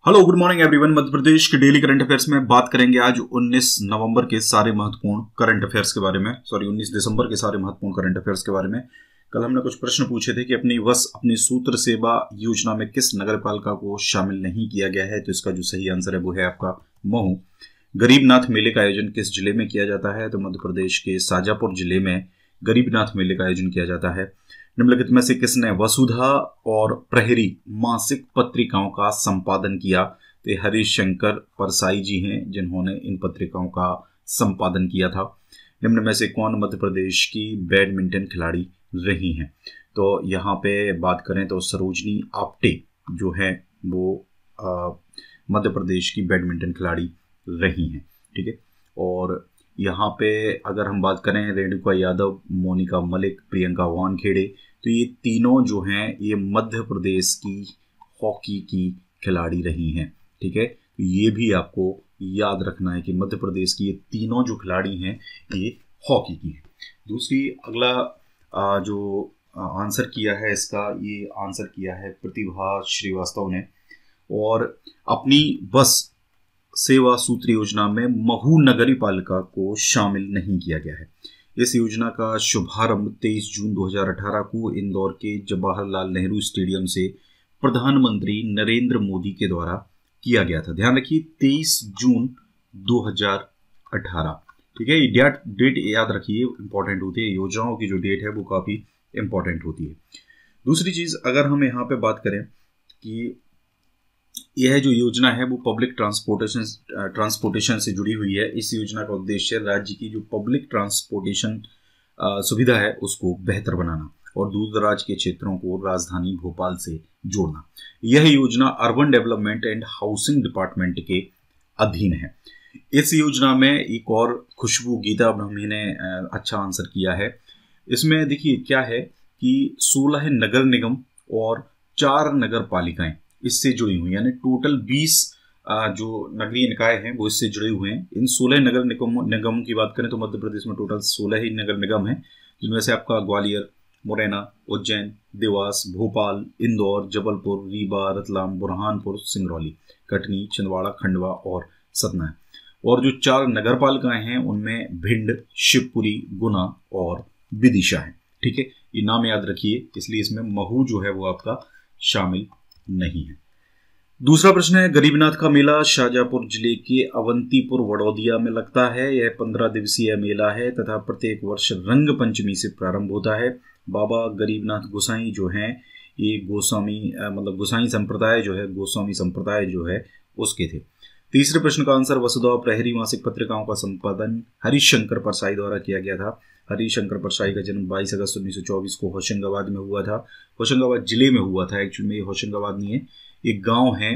Hello good morning everyone. Madhya Pradesh के daily current affairs में बात करेंगे आज 19 नवंबर के सारे महत्वपूर्ण करंट अफेयर्स के बारे में। 19 दिसंबर के सारे महत्वपूर्ण करंट अफेयर्स के बारे में। कल हमने कुछ प्रश्न पूछे थे कि अपनी सूत्र सेवा योजना में किस नगरपालिका को शामिल नहीं किया गया है। तो इसका जो सही आंसर है वो है आपका महू। गरीबनाथ मेले का आयोजन किस जिले में किया जाता है? तो मध्य प्रदेश के शाजापुर जिले में गरीबनाथ मेले का आयोजन किया जाता है। निम्नलिखित में से किसने वसुधा और प्रहरी मासिक पत्रिकाओं का संपादन किया? तो हरिशंकर परसाई जी हैं जिन्होंने इन पत्रिकाओं का संपादन किया था। निम्न में से कौन मध्य प्रदेश की बैडमिंटन खिलाड़ी रही हैं? तो यहाँ पे बात करें तो सरोजनी आप्टे जो है वो मध्य प्रदेश की बैडमिंटन खिलाड़ी रही हैं। ठीक है। और यहाँ पे अगर हम बात करें रेणुका यादव, मोनिका मलिक, प्रियंका वानखेड़े, तो ये तीनों जो हैं ये मध्य प्रदेश की हॉकी की खिलाड़ी रही हैं। ठीक है। तो ये भी आपको याद रखना है कि मध्य प्रदेश की ये तीनों जो खिलाड़ी हैं ये हॉकी की हैं। दूसरी अगला जो आंसर किया है इसका, ये आंसर किया है प्रतिभा श्रीवास्तव ने। और अपनी बस सेवा सूत्र योजना में महू नगरी पालिका को शामिल नहीं किया गया है। इस योजना का शुभारंभ 23 जून 2018 को इंदौर के जवाहरलाल नेहरू स्टेडियम से प्रधानमंत्री नरेंद्र मोदी के द्वारा किया गया था। ध्यान रखिए 23 जून 2018। ठीक है। ये डेट याद रखिए, इंपॉर्टेंट होती है। योजनाओं की जो डेट है वो काफ़ी इंपॉर्टेंट होती है। दूसरी चीज़ अगर हम यहाँ पे बात करें कि यह जो योजना है वो पब्लिक ट्रांसपोर्टेशन से जुड़ी हुई है। इस योजना का उद्देश्य राज्य की जो पब्लिक ट्रांसपोर्टेशन सुविधा है उसको बेहतर बनाना और दूर दराज के क्षेत्रों को राजधानी भोपाल से जोड़ना। यह योजना urban development and housing department के अधीन है। इस योजना में एक और खुशबू गीता ब्रह्मी ने अच्छा आंसर किया है। इसमें देखिए क्या है कि 16 नगर निगम और 4 नगर पालिकाएं इससे जुड़ी हुई, यानी टोटल 20 जो नगरीय निकाय हैं वो इससे जुड़े हुए हैं। इन 16 नगर निगमों की बात करें तो मध्य प्रदेश में टोटल 16 ही नगर निगम हैं, जिनमें से आपका ग्वालियर, मुरैना, उज्जैन, देवास, भोपाल, इंदौर, जबलपुर, रीवा, रतलाम, बुरहानपुर, सिंगरौली, कटनी, छिंदवाड़ा, खंडवा और सतना है। और जो 4 नगर पालिकाएं हैं उनमें भिंड, शिवपुरी, गुना और विदिशा है। ठीक है। ये नाम याद रखिए, इसलिए इसमें महू जो है वो आपका शामिल नहीं है। दूसरा प्रश्न है गरीबनाथ का मेला शाजापुर जिले के अवंतीपुर वडोदिया में लगता है। यह 15 दिवसीय मेला है तथा प्रत्येक वर्ष रंग पंचमी से प्रारंभ होता है। बाबा गरीबनाथ गोसाई जो हैं ये गोसाई संप्रदाय जो है उसके थे। तीसरे प्रश्न का आंसर वसुधा प्रहरी मासिक पत्रिकाओं का संपादन हरिशंकर परसाई द्वारा किया गया था। हरिशंकर परसाई का जन्म 22 अगस्त 1924 को होशंगाबाद में हुआ था। होशंगाबाद जिले में हुआ था, एक्चुअली में ये होशंगाबाद नहीं है, एक गांव है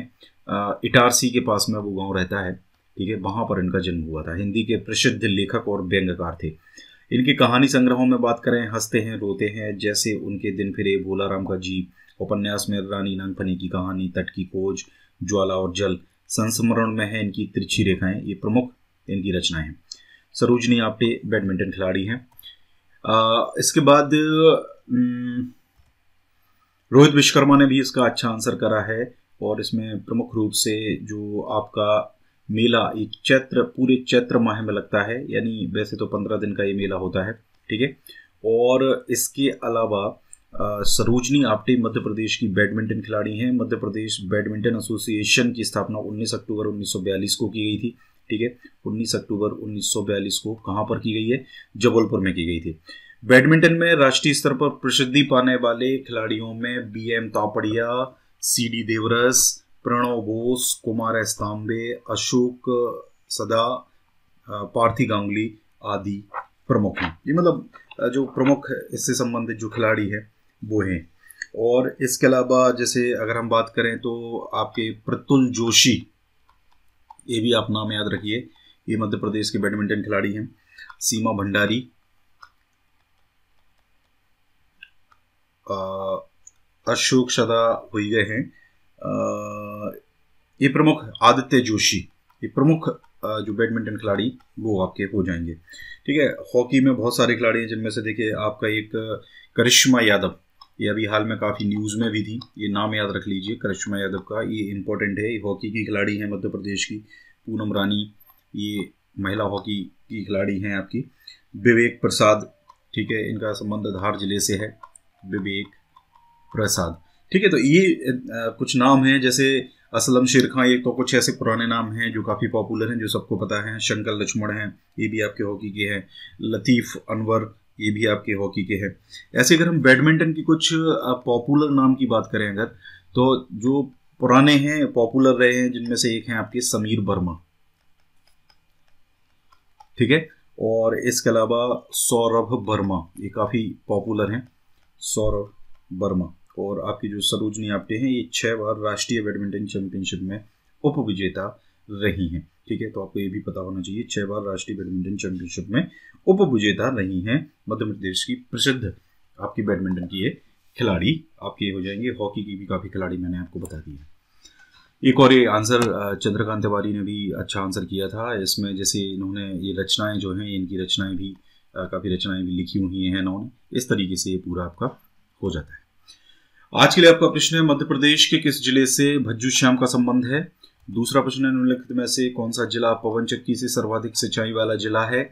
इटारसी के पास में वो गांव रहता है। ठीक है। वहां पर इनका जन्म हुआ था। हिंदी के प्रसिद्ध लेखक और व्यंग्यकार थे। इनकी कहानी संग्रहों में बात करें हंसते हैं रोते हैं, जैसे उनके दिन फिरे, भोलाराम का जी, उपन्यास में रानी नागफनी की कहानी, तट की खोज, ज्वाला और जल, संस्मरण में है इनकी तिरछी रेखाएं, ये प्रमुख इनकी रचनाएं हैं। सरोजनी आप्टे बैडमिंटन खिलाड़ी हैं। इसके बाद रोहित विश्वकर्मा ने भी इसका अच्छा आंसर करा है। और इसमें प्रमुख रूप से जो आपका मेला एक पूरे चैत्र माह में लगता है, यानी वैसे तो 15 दिन का ये मेला होता है। ठीक है। और इसके अलावा सरोजनी आप्टे मध्य प्रदेश की बैडमिंटन खिलाड़ी हैं। मध्य प्रदेश बैडमिंटन एसोसिएशन की स्थापना 19 अक्टूबर 1942 को की गई थी। ठीक है। 19 अक्टूबर 1942 को कहाँ पर की गई है? जबलपुर में की गई थी। बैडमिंटन में राष्ट्रीय स्तर पर प्रसिद्धि पाने वाले खिलाड़ियों में BM Tapadia, CD Deoras, Pranav Bose, Kumar S Tambe, Ashok सदा, पार्थी गांगुली आदि प्रमुख हैं। ये जो प्रमुख इससे संबंधित जो खिलाड़ी हैं वो हैं। और इसके अलावा जैसे अगर हम बात करें तो आपके प्रतुल जोशी, ये भी आप नाम याद रखिए, ये मध्य प्रदेश के बैडमिंटन खिलाड़ी हैं। सीमा भंडारी, अशोक सदा हुई गए हैं, ये प्रमुख आदित्य जोशी, ये प्रमुख जो बैडमिंटन खिलाड़ी वो आपके हो जाएंगे। ठीक है। हॉकी में बहुत सारे खिलाड़ी हैं, जिनमें से देखिए आपका एक करिश्मा यादव, ये अभी हाल में काफ़ी न्यूज़ में भी थी। ये नाम याद रख लीजिए, करिश्मा यादव का, ये इम्पोर्टेंट है। हॉकी की खिलाड़ी हैं मध्य प्रदेश की। पूनम रानी, ये महिला हॉकी की खिलाड़ी हैं आपकी। विवेक प्रसाद, ठीक है, इनका संबंध धार जिले से है, विवेक प्रसाद, ठीक है। तो ये कुछ नाम हैं, जैसे असलम शेर खां, ये तो कुछ ऐसे पुराने नाम हैं जो काफ़ी पॉपुलर हैं, जो सबको पता है। शंकर लक्ष्मण हैं, ये भी आपके हॉकी के हैं। लतीफ़ अनवर, ये भी आपके हॉकी के हैं। ऐसे अगर हम बैडमिंटन की कुछ पॉपुलर नाम की बात करें अगर, तो जो पुराने हैं, पॉपुलर रहे हैं, जिनमें से एक हैं आपके समीर वर्मा, ठीक है। और इसके अलावा सौरभ वर्मा, ये काफ़ी पॉपुलर हैं, सौरभ वर्मा। और आपकी जो सरोजनी आप्टे हैं, ये 6 बार राष्ट्रीय बैडमिंटन चैंपियनशिप में उप विजेता रही हैं, ठीक है। तो आपको ये भी पता होना चाहिए, 6 बार राष्ट्रीय बैडमिंटन चैंपियनशिप में उप विजेता रही हैं मध्य प्रदेश की प्रसिद्ध आपकी बैडमिंटन की ये खिलाड़ी आपके हो जाएंगे। हॉकी की भी काफ़ी खिलाड़ी मैंने आपको बता दी है। एक और ये आंसर चंद्रकांत तिवारी ने भी अच्छा आंसर किया था इसमें, जैसे इन्होंने ये रचनाएं जो हैं, इनकी रचनाएं भी काफ़ी रचनाएं भी लिखी हुई हैं इन्होंने। इस तरीके से ये पूरा आपका हो जाता है। आज के लिए आपका प्रश्न है, मध्य प्रदेश के किस जिले से भज्जू श्याम का संबंध है? दूसरा प्रश्न है, निम्नलिखित में से कौन सा जिला पवन चक्की से सर्वाधिक सिंचाई वाला जिला है?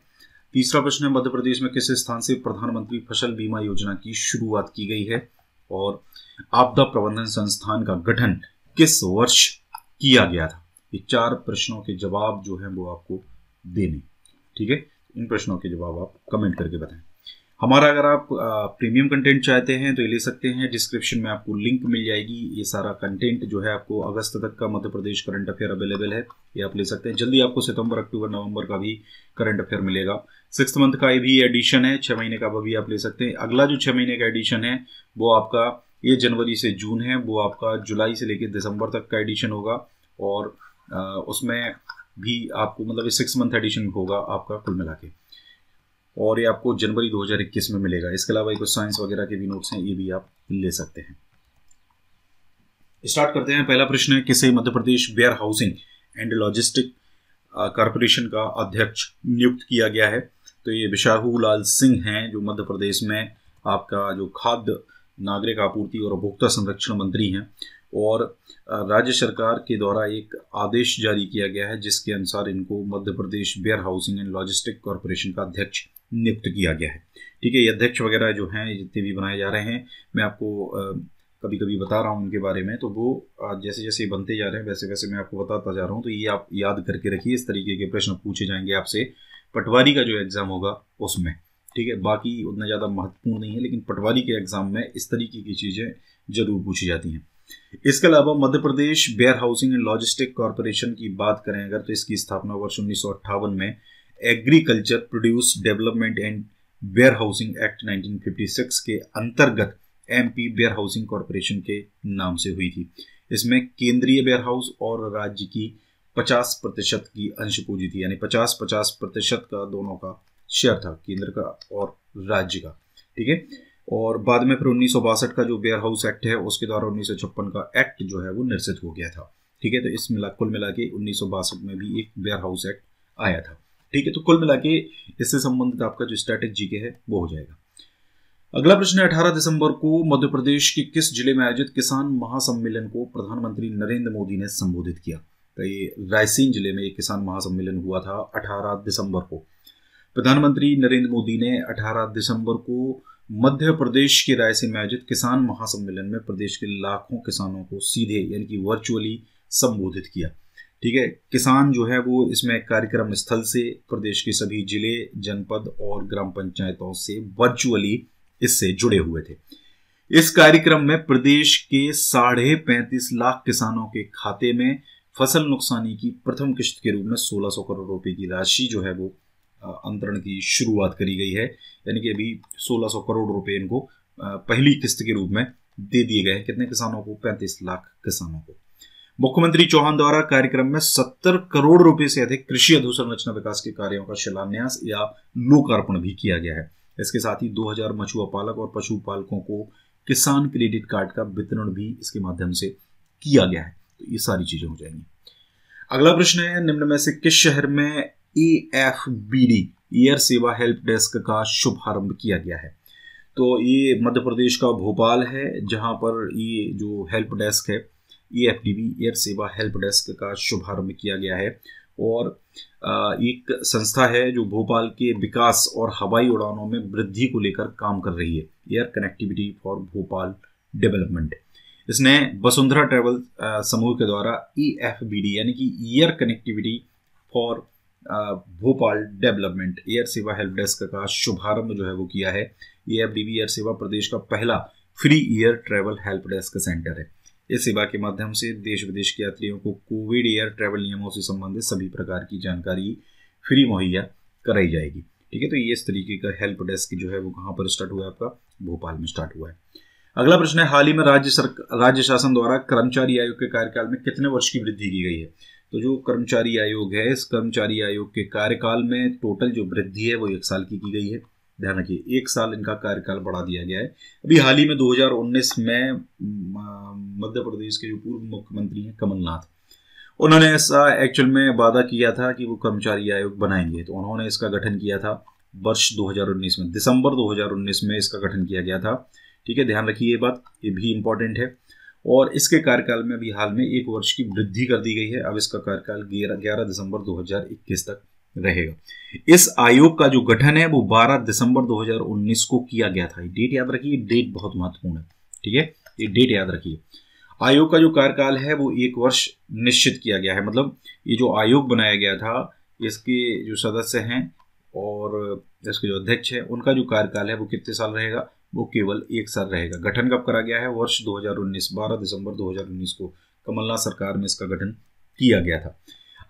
तीसरा प्रश्न है, मध्य प्रदेश में किस स्थान से प्रधानमंत्री फसल बीमा योजना की शुरुआत की गई है? और आपदा प्रबंधन संस्थान का गठन किस वर्ष किया गया था? ये 4 प्रश्नों के जवाब जो हैं वो आपको देने, ठीक है। इन प्रश्नों के जवाब आप कमेंट करके बताएं। हमारा अगर आप प्रीमियम कंटेंट चाहते हैं तो ये ले सकते हैं, डिस्क्रिप्शन में आपको लिंक मिल जाएगी। ये सारा कंटेंट जो है आपको अगस्त तक का Madhya Pradesh current affair available है, ये आप ले सकते हैं। जल्दी आपको सितंबर, अक्टूबर, नवंबर का भी करंट अफेयर मिलेगा। 6th मंथ का ये भी एडिशन है, 6 महीने का, वो भी आप ले सकते हैं। अगला जो 6 महीने का एडिशन है वो आपका ये जनवरी से जून है, वो आपका जुलाई से लेकर दिसंबर तक का एडिशन होगा। और उसमें भी आपको मतलब 6 मंथ एडिशन होगा आपका कुल मिला के, और ये आपको जनवरी 2021 में मिलेगा। इसके अलावा कुछ साइंस वगैरह के भी नोट्स हैं, ये भी आप ले सकते हैं। स्टार्ट करते हैं। पहला प्रश्न है, किसे Madhya Pradesh warehousing and logistic corporation का अध्यक्ष नियुक्त किया गया है? तो ये बिशाहू लाल सिंह हैं, जो मध्य प्रदेश में आपका जो खाद्य, नागरिक आपूर्ति और उपभोक्ता संरक्षण मंत्री हैं। और राज्य सरकार के द्वारा एक आदेश जारी किया गया है जिसके अनुसार इनको Madhya Pradesh warehousing and logistic corporation का अध्यक्ष नियुक्त किया गया है, ठीक है। ये अध्यक्ष वगैरह जो हैं, जितने भी बनाए जा रहे हैं, मैं आपको कभी कभी बता रहा हूँ उनके बारे में, तो वो जैसे जैसे बनते जा रहे हैं वैसे वैसे मैं आपको बताता जा रहा हूँ। तो ये आप याद करके रखिए, इस तरीके के प्रश्न पूछे जाएंगे आपसे पटवारी का जो एग्ज़ाम होगा उसमें, ठीक है। बाकी उतना ज़्यादा महत्वपूर्ण नहीं है, लेकिन पटवारी के एग्ज़ाम में इस तरीके की चीज़ें जरूर पूछी जाती हैं। इसके अलावा Madhya Pradesh warehousing and logistic corporation की बात करें अगर, तो इसकी स्थापना वर्ष 1958 में agriculture produce development and warehousing act 1956 के अंतर्गत MP वेयर हाउसिंग कॉरपोरेशन के नाम से हुई थी। इसमें केंद्रीय वेयर हाउस और राज्य की 50% की अंश पूंजी थी, यानी 50-50% का दोनों का शेयर था, केंद्र का और राज्य का, ठीक है। और बाद में फिर 1962 का जो वेयर हाउस एक्ट है उसके द्वारा 1956 का एक्ट जो है वो निरसित हो गया था, ठीक है। तो इस कुल मिला के 1962 में भी एक वेयर हाउस एक्ट आया था, ठीक है। तो कुल मिला के इससे संबंधित आपका जो स्टैटिक जीके है वो हो जाएगा। अगला प्रश्न है, 18 दिसंबर को मध्य प्रदेश के किस जिले में आयोजित किसान महासम्मेलन को प्रधानमंत्री नरेंद्र मोदी ने संबोधित किया? तो ये रायसेन जिले में एक किसान महासम्मेलन हुआ था 18 दिसंबर को। प्रधानमंत्री नरेंद्र मोदी ने 18 दिसंबर को मध्य प्रदेश के रायसेन में आयोजित किसान महासम्मेलन में प्रदेश के लाखों किसानों को सीधे यानी कि वर्चुअली संबोधित किया, ठीक है। किसान जो है वो इसमें कार्यक्रम स्थल से प्रदेश के सभी जिले, जनपद और ग्राम पंचायतों से वर्चुअली इससे जुड़े हुए थे। इस कार्यक्रम में प्रदेश के 35.5 लाख किसानों के खाते में फसल नुकसानी की प्रथम किश्त के रूप में 1600 करोड़ रुपए की राशि जो है वो अंतरण की शुरुआत करी गई है, यानी कि अभी 1600 करोड़ रुपए इनको पहली किस्त के रूप में दे दिए गए हैं। कितने किसानों को? 35 लाख किसानों को। मुख्यमंत्री चौहान द्वारा कार्यक्रम में 70 करोड़ रुपए से अधिक कृषि अधोसंरचना विकास के कार्यों का शिलान्यास या लोकार्पण भी किया गया है। इसके साथ ही 2000 मछुआ पालक और पशुपालकों को किसान क्रेडिट कार्ड का वितरण भी इसके माध्यम से किया गया है। तो ये सारी चीजें हो जाएंगी। अगला प्रश्न है, निम्न में से किस शहर में AFBD एयर सेवा हेल्प डेस्क का शुभारंभ किया गया है? तो ये मध्य प्रदेश का भोपाल है, जहाँ पर ये जो हेल्प डेस्क है EFDB एयर सेवा हेल्प डेस्क का शुभारंभ किया गया है। और एक संस्था है जो भोपाल के विकास और हवाई उड़ानों में वृद्धि को लेकर काम कर रही है, air connectivity for Bhopal development. इसने वसुंधरा ट्रेवल समूह के द्वारा EFBD यानी कि air connectivity for Bhopal development air सेवा हेल्प डेस्क का शुभारंभ जो है वो किया है। EFDB एयर सेवा प्रदेश का पहला free air travel help desk centre है। इस सेवा के माध्यम से देश विदेश के यात्रियों को कोविड एयर ट्रैवल नियमों से संबंधित सभी प्रकार की जानकारी फ्री मुहैया कराई जाएगी। ठीक है, तो ये इस तरीके का हेल्प डेस्क जो है वो कहाँ पर स्टार्ट हुआ है? आपका भोपाल में स्टार्ट हुआ है। अगला प्रश्न है, हाल ही में राज्य शासन द्वारा कर्मचारी आयोग के कार्यकाल में कितने वर्ष की वृद्धि की गई है? तो जो कर्मचारी आयोग है, इस कर्मचारी आयोग के कार्यकाल में टोटल जो वृद्धि है वो 1 साल की गई है। ध्यान रखिए, 1 साल इनका कार्यकाल बढ़ा दिया गया है। अभी हाल ही में 2019 में मध्य प्रदेश के जो पूर्व मुख्यमंत्री हैं कमलनाथ, उन्होंने ऐसा एक्चुअल में वादा किया था कि वो कर्मचारी आयोग बनाएंगे। तो उन्होंने इसका गठन किया था वर्ष 2019 में, दिसंबर 2019 में इसका गठन किया गया था। ठीक है, ध्यान रखिए ये बात, ये भी इंपॉर्टेंट है। और इसके कार्यकाल में अभी हाल में 1 वर्ष की वृद्धि कर दी गई है। अब इसका कार्यकाल 11 दिसंबर 2021 तक रहेगा। इस आयोग का जो गठन है वो 12 दिसंबर 2019 को किया गया था। डेट याद रखिए, डेट बहुत महत्वपूर्ण है। ठीक है, ये डेट याद रखिए। आयोग का जो कार्यकाल है वो 1 वर्ष निश्चित किया गया है। मतलब ये जो आयोग बनाया गया था, इसके जो सदस्य हैं और इसके जो अध्यक्ष हैं, उनका जो कार्यकाल है वो कितने साल रहेगा? वो केवल 1 साल रहेगा। गठन कब करा गया है? वर्ष 2019, 12 दिसंबर 2019 को कमलनाथ सरकार में इसका गठन किया गया था।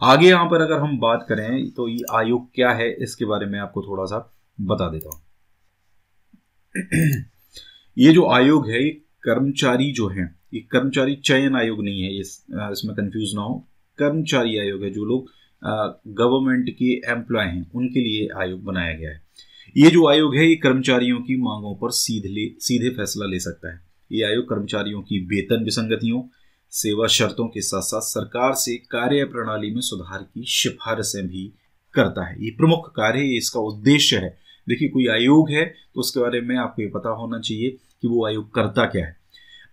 आगे यहाँ पर अगर हम बात करें तो ये आयोग क्या है, इसके बारे में आपको थोड़ा सा बता देता हूँ। ये जो आयोग है, ये कर्मचारी जो है, ये कर्मचारी चयन आयोग नहीं है, इसमें कंफ्यूज ना हो। कर्मचारी आयोग है, जो लोग गवर्नमेंट के एम्प्लॉय हैं उनके लिए आयोग बनाया गया है। ये जो आयोग है, ये कर्मचारियों की मांगों पर सीधे फैसला ले सकता है। ये आयोग कर्मचारियों की वेतन विसंगतियों, सेवा शर्तों के साथ साथ सरकार से कार्य प्रणाली में सुधार की सिफारिशें भी करता है। ये प्रमुख कार्य है, इसका उद्देश्य है। देखिए, कोई आयोग है तो उसके बारे में आपको ये पता होना चाहिए कि वो आयोग करता क्या है।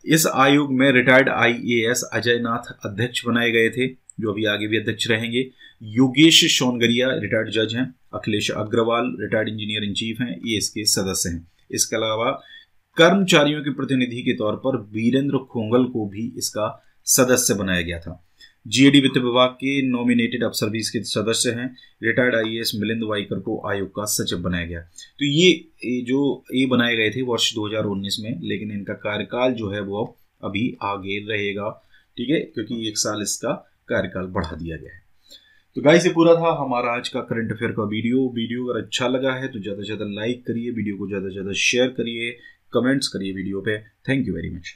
इस आयोग में रिटायर्ड IAS अजय नाथ अध्यक्ष बनाए गए थे, जो अभी आगे भी अध्यक्ष रहेंगे। योगेश सोनगरिया रिटायर्ड जज हैं। Akhilesh Agarwal retired engineer in chief हैं, ये इसके सदस्य हैं। इसके अलावा कर्मचारियों के प्रतिनिधि के तौर पर वीरेंद्र खोंगल को भी इसका सदस्य बनाया गया था। GAD वित्त विभाग के नॉमिनेटेड अफसर भी इसके सदस्य हैं। रिटायर्ड IAS मिलिंद वाइकर को आयोग का सचिव बनाया गया। तो ये बनाए गए थे वर्ष 2019 में, लेकिन इनका कार्यकाल जो है वो अभी आगे रहेगा। ठीक है, क्योंकि 1 साल इसका कार्यकाल बढ़ा दिया गया है। तो गाइस, ये पूरा था हमारा आज का करंट अफेयर का वीडियो अगर अच्छा लगा है तो ज़्यादा से ज़्यादा लाइक करिए, वीडियो को ज़्यादा से ज़्यादा शेयर करिए, कमेंट्स करिए वीडियो पे। Thank you very much.